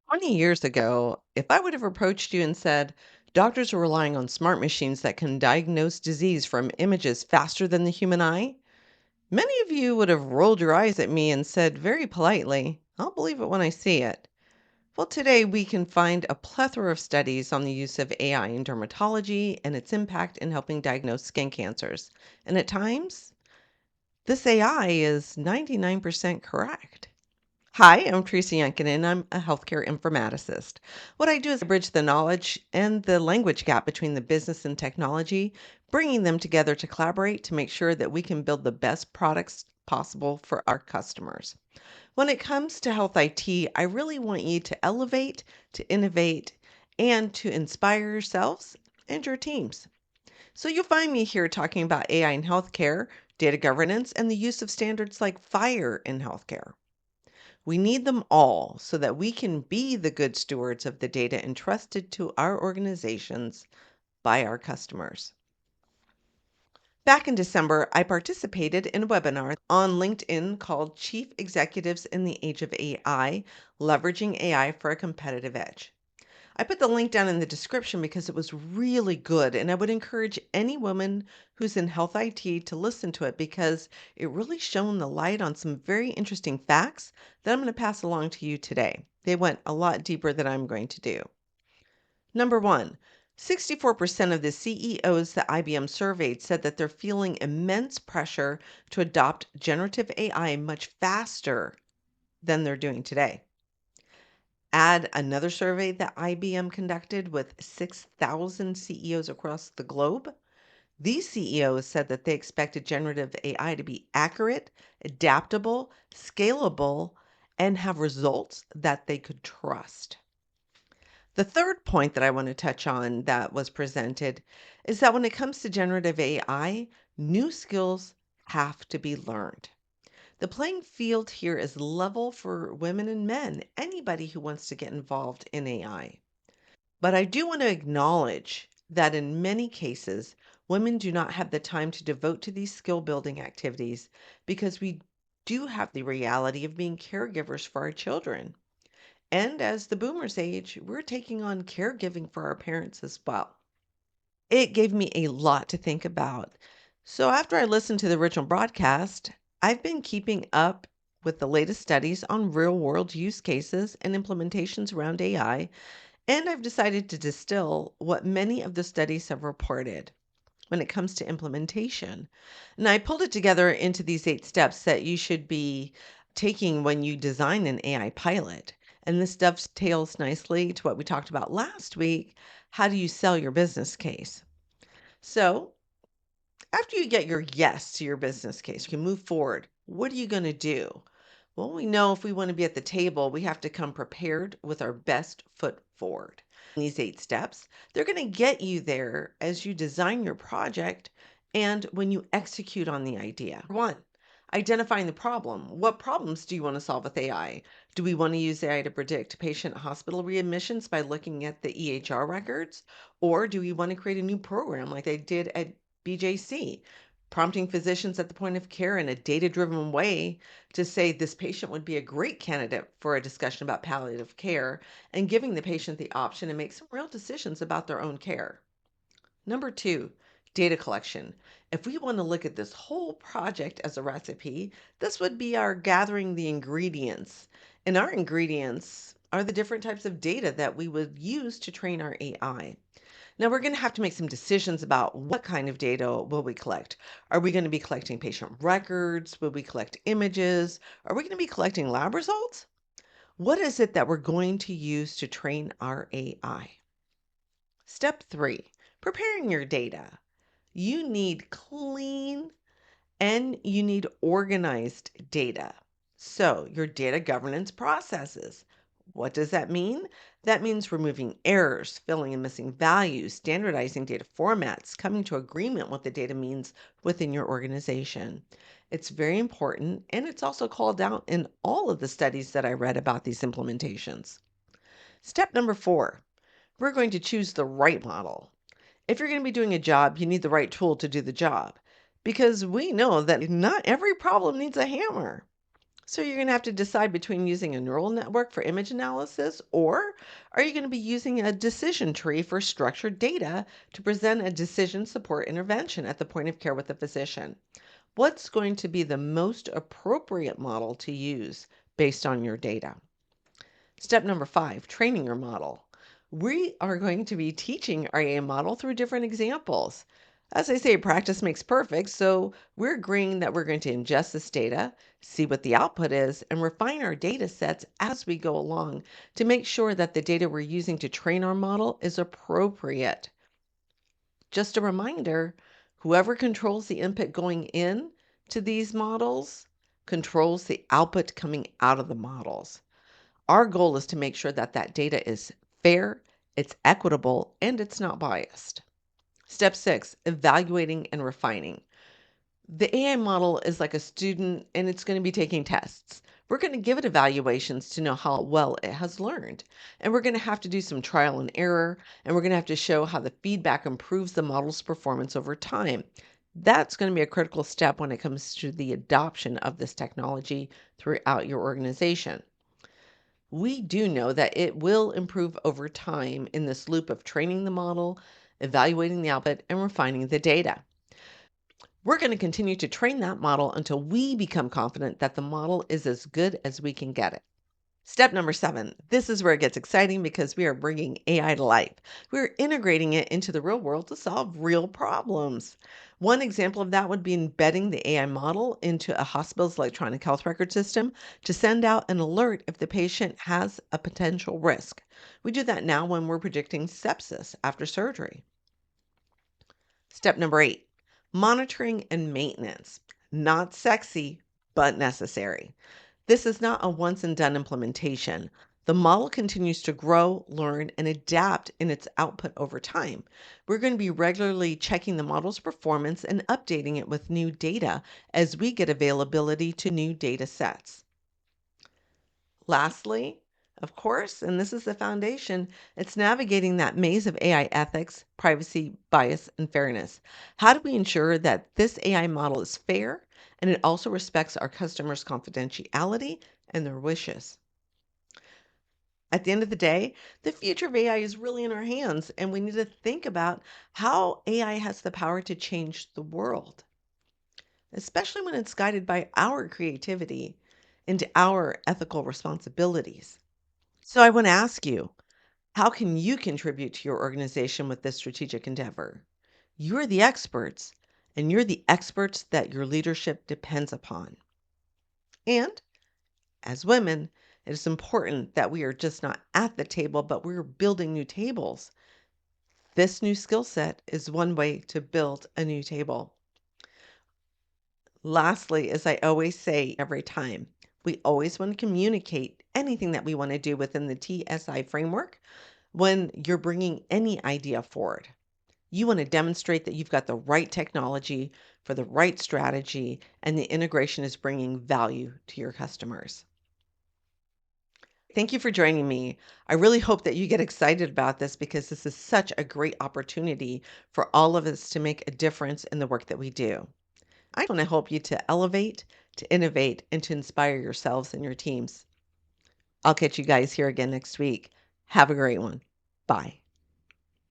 20 years ago, if I would have approached you and said, doctors are relying on smart machines that can diagnose disease from images faster than the human eye, many of you would have rolled your eyes at me and said very politely, I'll believe it when I see it. Well, today we can find a plethora of studies on the use of AI in dermatology and its impact in helping diagnose skin cancers. And at times, this AI is 99% correct. Hi, I'm Teresa Yankin, and I'm a healthcare informaticist. What I do is I bridge the knowledge and the language gap between the business and technology, bringing them together to collaborate to make sure that we can build the best products possible for our customers. When it comes to health IT, I really want you to elevate, to innovate, and to inspire yourselves and your teams. So you'll find me here talking about AI in healthcare, data governance, and the use of standards like FHIR in healthcare. We need them all so that we can be the good stewards of the data entrusted to our organizations by our customers. Back in December, I participated in a webinar on LinkedIn called Chief Executives in the Age of AI Leveraging AI for a Competitive Edge. I put the link down in the description because it was really good, and I would encourage any woman who's in health IT to listen to it because it really shone the light on some very interesting facts that I'm going to pass along to you today. They went a lot deeper than I'm going to do. Number one, 64% of the CEOs that IBM surveyed said that they're feeling immense pressure to adopt generative AI much faster than they're doing today. Add another survey that IBM conducted with 6,000 CEOs across the globe. These CEOs said that they expected generative AI to be accurate, adaptable, scalable, and have results that they could trust. The third point that I want to touch on that was presented is that when it comes to generative AI, new skills have to be learned. The playing field here is level for women and men, anybody who wants to get involved in AI. But I do want to acknowledge that in many cases, women do not have the time to devote to these skill building activities because we do have the reality of being caregivers for our children. And as the boomers age, we're taking on caregiving for our parents as well. It gave me a lot to think about. So after I listened to the original broadcast, I've been keeping up with the latest studies on real world use cases and implementations around AI, and I've decided to distill what many of the studies have reported when it comes to implementation. And I pulled it together into these 8 steps that you should be taking when you design an AI pilot. And this dovetails nicely to what we talked about last week. How do you sell your business case? So, after you get your yes to your business case, you can move forward. What are you going to do? Well, we know if we want to be at the table, we have to come prepared with our best foot forward. These 8 steps, they're going to get you there as you design your project and when you execute on the idea. One, identifying the problem. What problems do you want to solve with AI? Do we want to use AI to predict patient hospital readmissions by looking at the EHR records? Or do we want to create a new program like they did at BJC, prompting physicians at the point of care in a data driven way to say this patient would be a great candidate for a discussion about palliative care and giving the patient the option to make some real decisions about their own care. Number two, data collection. If we want to look at this whole project as a recipe, this would be our gathering the ingredients. And our ingredients are the different types of data that we would use to train our AI. Now we're going to have to make some decisions about what kind of data will we collect. Are we going to be collecting patient records? Will we collect images? Are we going to be collecting lab results? What is it that we're going to use to train our AI? Step 3, preparing your data. You need clean and you need organized data. So, your data governance processes. What does that mean? That means removing errors, filling in missing values, standardizing data formats, coming to agreement what the data means within your organization. It's very important, and it's also called out in all of the studies that I read about these implementations. Step number 4, we're going to choose the right model. If you're going to be doing a job, you need the right tool to do the job because we know that not every problem needs a hammer. So you're going to have to decide between using a neural network for image analysis, or are you going to be using a decision tree for structured data to present a decision support intervention at the point of care with the physician? What's going to be the most appropriate model to use based on your data? Step number 5, training your model. We are going to be teaching our AI model through different examples. As I say, practice makes perfect, so we're agreeing that we're going to ingest this data, see what the output is, and refine our data sets as we go along to make sure that the data we're using to train our model is appropriate. Just a reminder, whoever controls the input going in to these models controls the output coming out of the models. Our goal is to make sure that that data is fair, it's equitable, and it's not biased. Step 6, evaluating and refining. The AI model is like a student and it's going to be taking tests. We're going to give it evaluations to know how well it has learned. And we're going to have to do some trial and error, and we're going to have to show how the feedback improves the model's performance over time. That's going to be a critical step when it comes to the adoption of this technology throughout your organization. We do know that it will improve over time in this loop of training the model, evaluating the output, and refining the data. We're going to continue to train that model until we become confident that the model is as good as we can get it. Step number 7. This is where it gets exciting because we are bringing AI to life. We're integrating it into the real world to solve real problems. One example of that would be embedding the AI model into a hospital's electronic health record system to send out an alert if the patient has a potential risk. We do that now when we're predicting sepsis after surgery. Step number 8, monitoring and maintenance. Not sexy, but necessary. This is not a once and done implementation. The model continues to grow, learn, and adapt in its output over time. We're going to be regularly checking the model's performance and updating it with new data as we get availability to new data sets. Lastly, of course, and this is the foundation, it's navigating that maze of AI ethics, privacy, bias, and fairness. How do we ensure that this AI model is fair and it also respects our customers' confidentiality and their wishes? At the end of the day, the future of AI is really in our hands, and we need to think about how AI has the power to change the world, especially when it's guided by our creativity and our ethical responsibilities. So I want to ask you, how can you contribute to your organization with this strategic endeavor? You're the experts, and you're the experts that your leadership depends upon. And as women, it is important that we are just not at the table, but we're building new tables. This new skill set is one way to build a new table. Lastly, as I always say every time, we always want to communicate anything that we want to do within the TSI framework when you're bringing any idea forward. You want to demonstrate that you've got the right technology for the right strategy and the integration is bringing value to your customers. Thank you for joining me. I really hope that you get excited about this because this is such a great opportunity for all of us to make a difference in the work that we do. I want to help you to elevate, to innovate, and to inspire yourselves and your teams. I'll catch you guys here again next week. Have a great one. Bye.